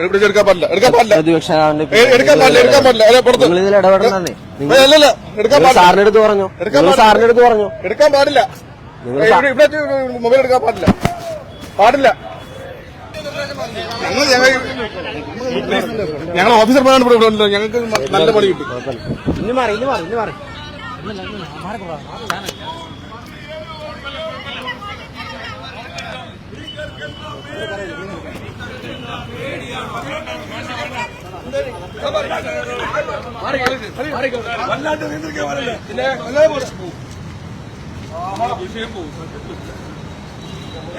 എടുക്കാൻ പാടില്ല എടുക്കാൻ പാടില്ല എടുക്കാൻ പാടില്ല എടുക്കാൻ പാടില്ല സാറിനടുത്ത് പറഞ്ഞു എടുക്കാൻ പാടില്ല ഇവിടെ മൊബൈൽ എടുക്കാൻ പാടില്ല പാടില്ല ഞങ്ങൾ ഓഫീസർമാരാണ് ഇവിടെ ഞങ്ങൾക്ക് നല്ല പണി കിട്ടി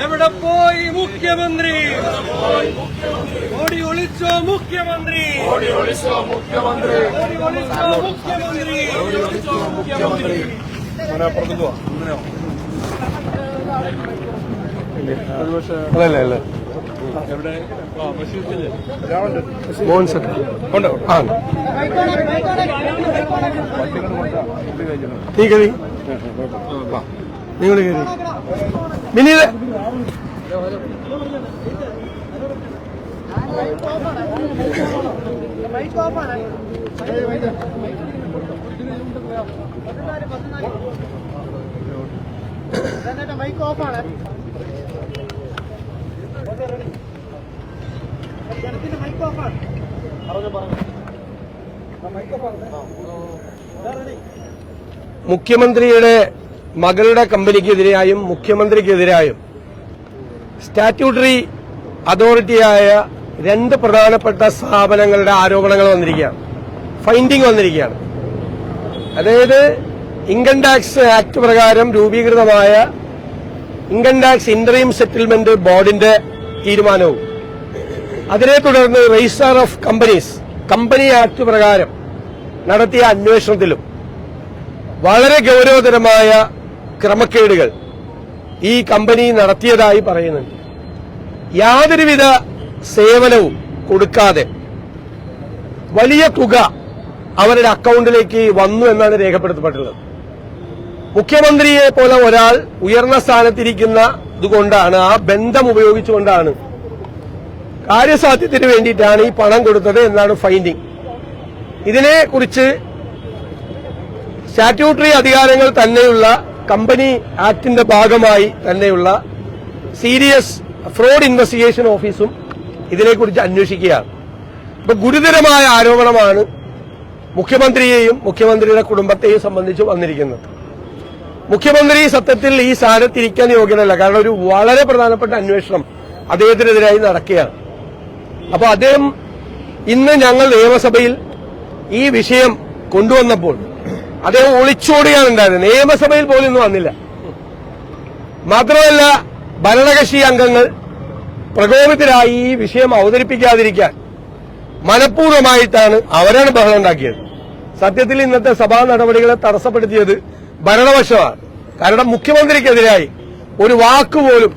എവിടെ പോയി മുഖ്യമന്ത്രി ഓടി ഒളിച്ചോ മുഖ്യമന്ത്രി നിങ്ങൾ മിനിത് മൈക്ക് ഓഫാണ് മൈക്ക് ഓഫാണ് മുഖ്യമന്ത്രിയുടെ മകളുടെ കമ്പനിക്കെതിരായും മുഖ്യമന്ത്രിക്കെതിരായും സ്റ്റാറ്റ്യൂട്ടറി അതോറിറ്റിയായ രണ്ട് പ്രധാനപ്പെട്ട സ്ഥാപനങ്ങളുടെ ആരോപണങ്ങൾ വന്നിരിക്കുകയാണ്, ഫൈൻഡിംഗ് വന്നിരിക്കുകയാണ്. അതായത് ഇൻകം ടാക്സ് ആക്ട് പ്രകാരം രൂപീകൃതമായ ഇൻകം ടാക്സ് ഇന്ററീം സെറ്റിൽമെന്റ് ബോർഡിന്റെ തീരുമാനവും അതിനെ തുടർന്ന് registrar of companies company act പ്രകാരം നടത്തിയ അന്വേഷണത്തിലും വളരെ ഗൌരവതരമായ ക്രമക്കേടുകൾ ഈ കമ്പനി നടത്തിയതായി പറയുന്നുണ്ട്. യാതൊരുവിധ സേവനവും കൊടുക്കാതെ വലിയ തുക അവരുടെ അക്കൌണ്ടിലേക്ക് വന്നു എന്നാണ് രേഖപ്പെടുത്തപ്പെട്ടുള്ളത്. മുഖ്യമന്ത്രിയെ പോലെ ഒരാൾ ഉയർന്ന സ്ഥാനത്തിരിക്കുന്നതുകൊണ്ടാണ്, ആ ബന്ധം ഉപയോഗിച്ചുകൊണ്ടാണ്, കാര്യസാധ്യത്തിന് വേണ്ടിയിട്ടാണ് ഈ പണം കൊടുത്തത് എന്നാണ് ഫൈൻഡിംഗ്. ഇതിനെക്കുറിച്ച് സ്റ്റാറ്റ്യൂട്ടറി അധികാരങ്ങൾ തന്നെയുള്ള കമ്പനി ആക്ടിന്റെ ഭാഗമായി തന്നെയുള്ള സീരിയസ് ഫ്രോഡ് ഇൻവെസ്റ്റിഗേഷൻ ഓഫീസും ഇതിനെക്കുറിച്ച് അന്വേഷിക്കുകയാണ്. ഇപ്പൊ ഗുരുതരമായ ആരോപണമാണ് മുഖ്യമന്ത്രിയെയും മുഖ്യമന്ത്രിയുടെ കുടുംബത്തെയും സംബന്ധിച്ച് വന്നിരിക്കുന്നത്. മുഖ്യമന്ത്രി സത്യത്തിൽ ഈ സ്ഥാനത്തിരിക്കാൻ യോഗ്യനല്ല. കാരണം ഒരു വളരെ പ്രധാനപ്പെട്ട അന്വേഷണം അദ്ദേഹത്തിനെതിരായി നടക്കുകയാണ്. അപ്പൊ അദ്ദേഹം ഇന്ന് ഞങ്ങൾ നിയമസഭയിൽ ഈ വിഷയം കൊണ്ടുവന്നപ്പോൾ അദ്ദേഹം ഒളിച്ചോടുകയാണ് ഉണ്ടായത്. നിയമസഭയിൽ പോലും ഇന്ന് വന്നില്ല. മാത്രമല്ല ഭരണകക്ഷി അംഗങ്ങൾ പ്രകോപിതരായി ഈ വിഷയം അവതരിപ്പിക്കാതിരിക്കാൻ മനഃപൂർവ്വമായിട്ടാണ് അവരാണ് ബഹളം ഉണ്ടാക്കിയത്. സത്യത്തിൽ ഇന്നത്തെ സഭാ നടപടികളെ തടസ്സപ്പെടുത്തിയത് ഭരണപക്ഷമാണ്. കാരണം മുഖ്യമന്ത്രിക്കെതിരായി ഒരു വാക്കുപോലും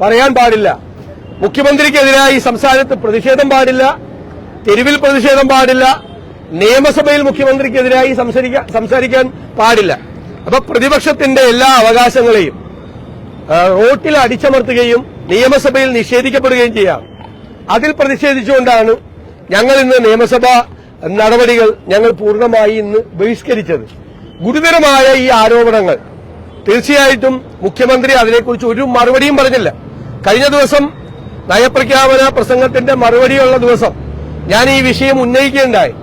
പറയാൻ പാടില്ല, മുഖ്യമന്ത്രിക്കെതിരായി സംസ്ഥാനത്ത് പ്രതിഷേധം പാടില്ല, തെരുവിൽ പ്രതിഷേധം പാടില്ല, നിയമസഭയിൽ മുഖ്യമന്ത്രിക്കെതിരായി സംസാരിക്കാൻ പാടില്ല. അപ്പൊ പ്രതിപക്ഷത്തിന്റെ എല്ലാ അവകാശങ്ങളെയും റോട്ടിൽ അടിച്ചമർത്തുകയും നിയമസഭയിൽ നിഷേധിക്കപ്പെടുകയും ചെയ്യാം. അതിൽ പ്രതിഷേധിച്ചുകൊണ്ടാണ് ഞങ്ങൾ ഇന്ന് നിയമസഭാ നടപടികൾ ഞങ്ങൾ പൂർണ്ണമായി ഇന്ന് ബഹിഷ്കരിച്ചത്. ഗുരുതരമായ ഈ ആരോപണങ്ങൾ തീർച്ചയായിട്ടും മുഖ്യമന്ത്രി അതിനെക്കുറിച്ച് ഒരു മറുപടിയും പറഞ്ഞില്ല. കഴിഞ്ഞ ദിവസം നയപ്രഖ്യാപന പ്രസംഗത്തിന്റെ മറുപടിയുള്ള ദിവസം ഞാൻ ഈ വിഷയം ഉന്നയിക്കുകയുണ്ടായി.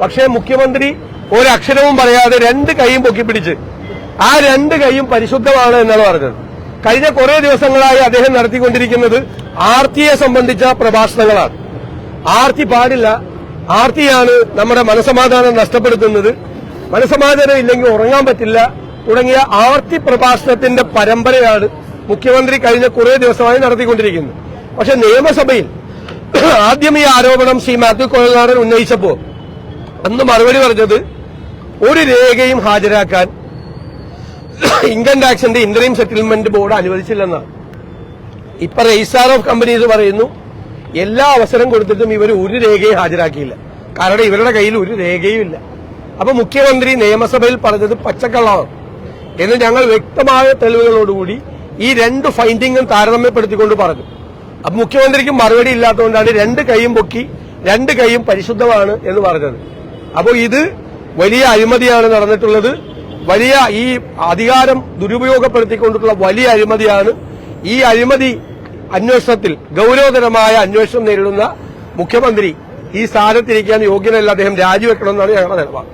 പക്ഷേ മുഖ്യമന്ത്രി ഒരക്ഷരവും പറയാതെ രണ്ട് കൈയും പൊക്കിപ്പിടിച്ച് ആ രണ്ട് കൈയും പരിശുദ്ധമാണ് എന്നാണ് പറഞ്ഞത്. കഴിഞ്ഞ കുറെ ദിവസങ്ങളായി അദ്ദേഹം നടത്തിക്കൊണ്ടിരിക്കുന്നത് ആർത്തിയെ സംബന്ധിച്ച പ്രഭാഷണങ്ങളാണ്. ആർത്തി പാടില്ല, ആർത്തിയാണ് നമ്മുടെ മനസമാധാനം നഷ്ടപ്പെടുത്തുന്നത്, മനസമാധാനം ഇല്ലെങ്കിൽ ഉറങ്ങാൻ പറ്റില്ല തുടങ്ങിയ ആർത്തി പ്രഭാഷണത്തിന്റെ പരമ്പരയാണ് മുഖ്യമന്ത്രി കഴിഞ്ഞ കുറെ ദിവസമായി നടത്തിക്കൊണ്ടിരിക്കുന്നത്. പക്ഷെ നിയമസഭയിൽ ആദ്യം ഈ ആരോപണം ശ്രീ മാത്യു കുഴൽനാടൻ ഉന്നയിച്ചപ്പോൾ അന്ന് മറുപടി പറഞ്ഞത് ഒരു രേഖയും ഹാജരാക്കാൻ ഇൻകം ടാക്സിന്റെ ഇന്ററീം സെറ്റിൽമെന്റ് ബോർഡ് അനുവദിച്ചില്ലെന്നാണ്. ഇപ്പൊ രജിസ്ട്രാർ ഓഫ് കമ്പനീസ് പറയുന്നു എല്ലാ അവസരം കൊടുത്തിട്ടും ഇവർ ഒരു രേഖയും ഹാജരാക്കിയില്ല. കാരണം ഇവരുടെ കയ്യിൽ ഒരു രേഖയും ഇല്ല. അപ്പൊ മുഖ്യമന്ത്രി നിയമസഭയിൽ പറഞ്ഞത് പച്ചക്കള്ളമാണ് എന്ന് ഞങ്ങൾ വ്യക്തമായ തെളിവുകളോടുകൂടി ഈ രണ്ട് ഫൈൻഡിങ്ങും താരതമ്യപ്പെടുത്തിക്കൊണ്ട് പറഞ്ഞു. അപ്പൊ മുഖ്യമന്ത്രിക്ക് മറുപടി ഇല്ലാത്തതുകൊണ്ടാണ് രണ്ട് കൈയും പൊക്കി രണ്ട് കൈയും പരിശുദ്ധമാണ് എന്ന് പറഞ്ഞത്. അപ്പോൾ ഇത് വലിയ അഴിമതിയാണ് നടന്നിട്ടുള്ളത്. വലിയ ഈ അധികാരം ദുരുപയോഗപ്പെടുത്തിക്കൊണ്ടിട്ടുള്ള വലിയ അഴിമതിയാണ്. ഈ അഴിമതി അന്വേഷണത്തിൽ ഗൌരവതരമായ അന്വേഷണം നേരിടുന്ന മുഖ്യമന്ത്രി ഈ സ്ഥാനത്തിരിക്കാൻ യോഗ്യനല്ല. അദ്ദേഹം രാജിവെക്കണമെന്നാണ് ഞങ്ങളുടെ നിലപാട്.